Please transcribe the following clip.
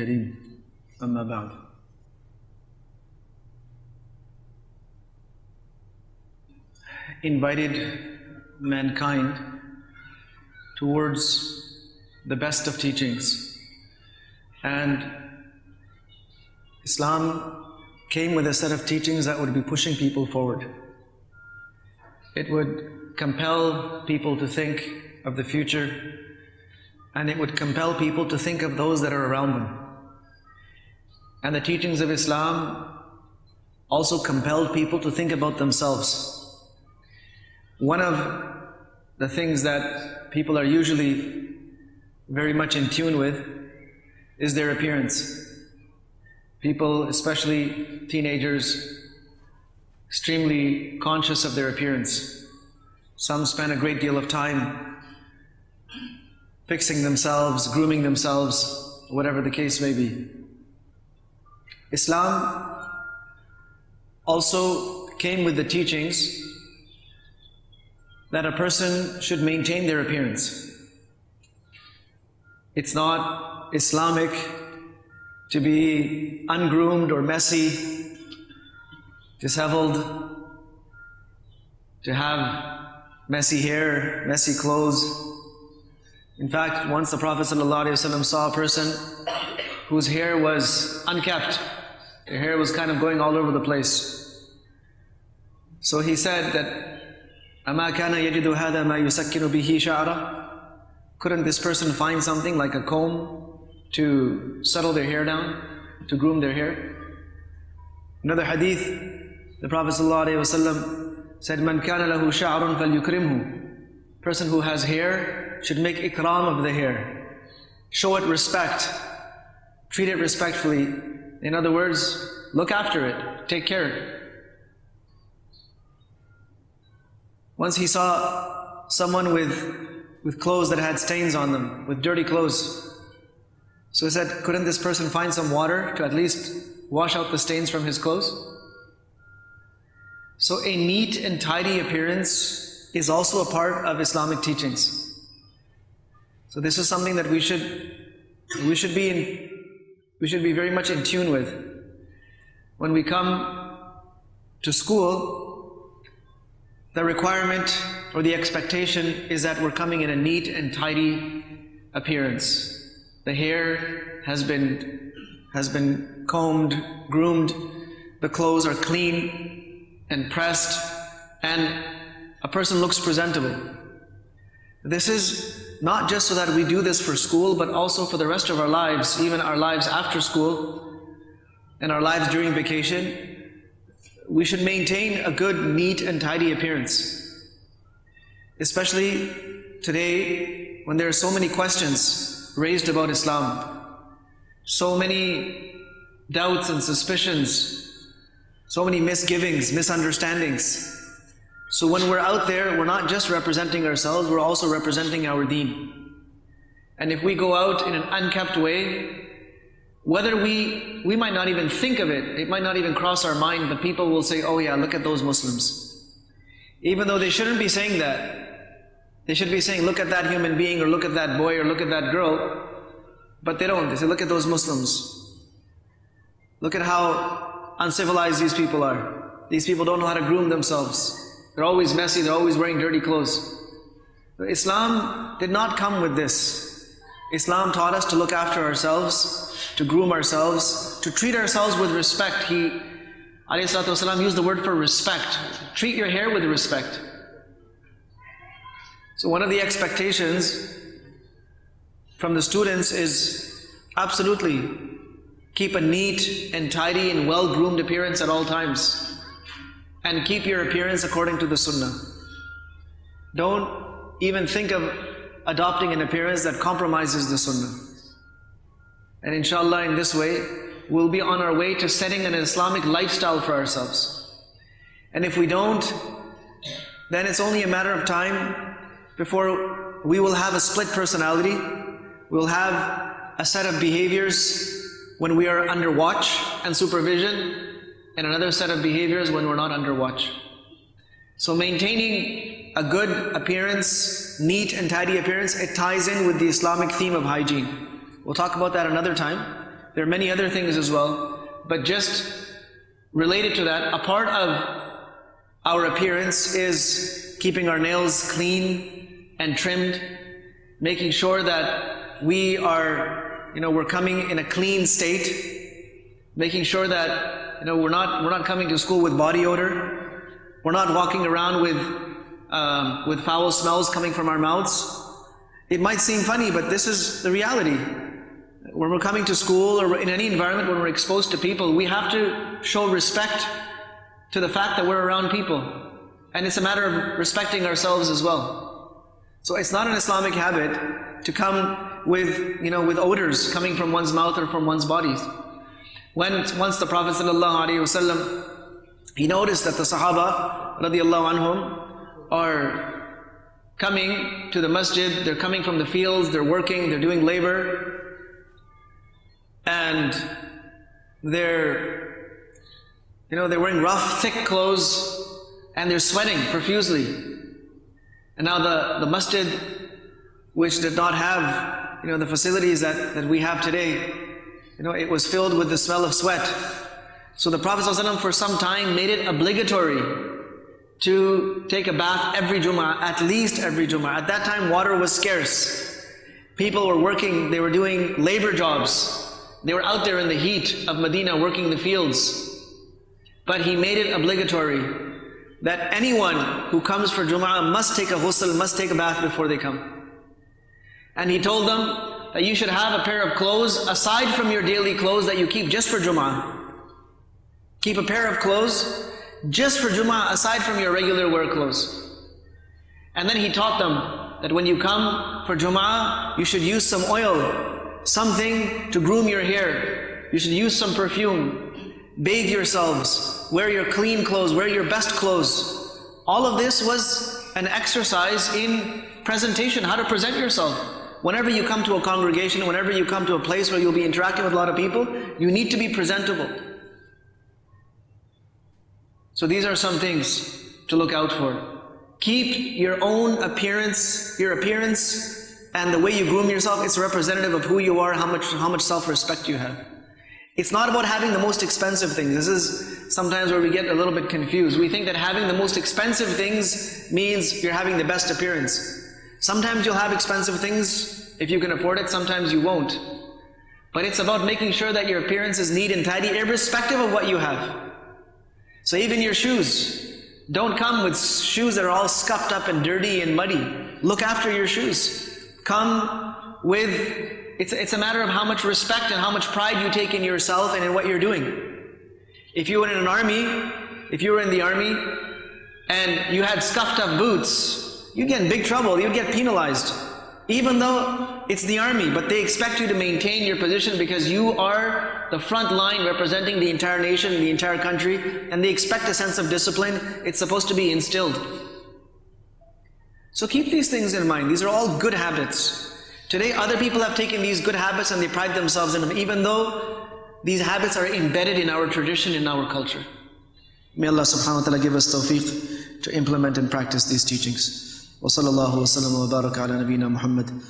الكريم أما بعد. Invited mankind towards the best of teachings, and Islam came with a set of teachings that would be pushing people forward. It would compel people to think of the future, and it would compel people to think of those that are around them. And the teachings of Islam also compelled people to think about themselves. One of the things that people are usually very much in tune with is their appearance. People, especially teenagers, extremely conscious of their appearance. Some spend a great deal of time fixing themselves, grooming themselves, whatever the case may be. Islam also came with the teachings that a person should maintain their appearance. It's not Islamic to be ungroomed or messy, disheveled, to have messy hair, messy clothes. In fact, once the Prophet ﷺ saw a person whose hair was unkept. Their hair was kind of going all over the place. So he said that, أَمَا كَانَ يَجِدُ هَذَا مَا يُسَكِّنُ بِهِ شَعْرًا. Couldn't this person find something like a comb to settle their hair down, to groom their hair? Another hadith, the Prophet ﷺ said, مَنْ كَانَ لَهُ شَعْرٌ فَلْيُكْرِمْهُ. Person who has hair should make ikram of the hair. Show it respect. Treat it respectfully. In other words, look after it. Take care of it. Once he saw someone with clothes that had stains on them, with dirty clothes. So he said, couldn't this person find some water to at least wash out the stains from his clothes? So a neat and tidy appearance is also a part of Islamic teachings. So this is something that we should be very much in tune with. When we come to school, the requirement or the expectation is that we're coming in a neat and tidy appearance. The hair has been combed, groomed, the clothes are clean and pressed, and a person looks presentable. This is not just so that we do this for school, but also for the rest of our lives, even our lives after school and our lives during vacation. We should maintain a good, neat and tidy appearance. Especially today, when there are so many questions raised about Islam, so many doubts and suspicions, so many misgivings, misunderstandings. So when we're out there, we're not just representing ourselves, we're also representing our deen. And if we go out in an unkept way, whether we might not even think of it, it might not even cross our mind, but people will say, oh yeah, look at those Muslims. Even though they shouldn't be saying that. They should be saying, look at that human being, or look at that boy, or look at that girl. But they don't. They say, look at those Muslims. Look at how uncivilized these people are. These people don't know how to groom themselves. They're always messy, they're always wearing dirty clothes. Islam did not come with this. Islam taught us to look after ourselves, to groom ourselves, to treat ourselves with respect. He, alayhi salatu wasalam, used the word for respect. Treat your hair with respect. So one of the expectations from the students is absolutely keep a neat and tidy and well-groomed appearance at all times. And keep your appearance according to the Sunnah. Don't even think of adopting an appearance that compromises the Sunnah. And inshallah, in this way, we'll be on our way to setting an Islamic lifestyle for ourselves. And if we don't, then it's only a matter of time before we will have a split personality. We'll have a set of behaviors when we are under watch and supervision, and another set of behaviors when we're not under watch. So maintaining a good appearance, neat and tidy appearance, it ties in with the Islamic theme of hygiene. We'll talk about that another time. There are many other things as well, but just related to that, a part of our appearance is keeping our nails clean and trimmed, making sure that we are, we're coming in a clean state, making sure that, we're not coming to school with body odor, we're not walking around with foul smells coming from our mouths. It might seem funny, but this is the reality. When we're coming to school or in any environment, when we're exposed to people, we have to show respect to the fact that we're around people. And it's a matter of respecting ourselves as well. So it's not an Islamic habit to come with odors coming from one's mouth or from one's bodies. Once the Prophet ﷺ, he noticed that the Sahaba radiallahu anhum are coming to the masjid, they're coming from the fields, they're working, they're doing labor, and they're wearing rough, thick clothes, and they're sweating profusely. And now the masjid, which did not have the facilities that we have today, it was filled with the smell of sweat. So the Prophet ﷺ for some time made it obligatory to take a bath every Jum'ah, at least every Jum'ah. At that time water was scarce. People were working, they were doing labor jobs. They were out there in the heat of Medina working the fields. But he made it obligatory that anyone who comes for Jum'ah must take a ghusl, must take a bath before they come. And he told them that you should have a pair of clothes aside from your daily clothes that you keep just for Jum'ah. Keep a pair of clothes just for Jum'ah aside from your regular wear clothes. And then he taught them that when you come for Jum'ah, you should use some oil, something to groom your hair. You should use some perfume, bathe yourselves, wear your clean clothes, wear your best clothes. All of this was an exercise in presentation, how to present yourself. Whenever you come to a congregation, whenever you come to a place where you'll be interacting with a lot of people, you need to be presentable. So these are some things to look out for. Keep your own appearance, and the way you groom yourself, it's representative of who you are, how much self-respect you have. It's not about having the most expensive things. This is sometimes where we get a little bit confused. We think that having the most expensive things means you're having the best appearance. Sometimes you'll have expensive things if you can afford it, sometimes you won't. But it's about making sure that your appearance is neat and tidy, irrespective of what you have. So even your shoes, don't come with shoes that are all scuffed up and dirty and muddy. Look after your shoes. Come with, it's a matter of how much respect and how much pride you take in yourself and in what you're doing. If you were in the army and you had scuffed up boots, you'd get in big trouble, you'd get penalized. Even though it's the army, but they expect you to maintain your position because you are the front line representing the entire nation, the entire country, and they expect a sense of discipline. It's supposed to be instilled. So keep these things in mind. These are all good habits. Today other people have taken these good habits and they pride themselves in them, even though these habits are embedded in our tradition, in our culture. May Allah subhanahu wa ta'ala give us tawfiq to implement and practice these teachings. وصلى الله وسلم وبارك على نبينا محمد.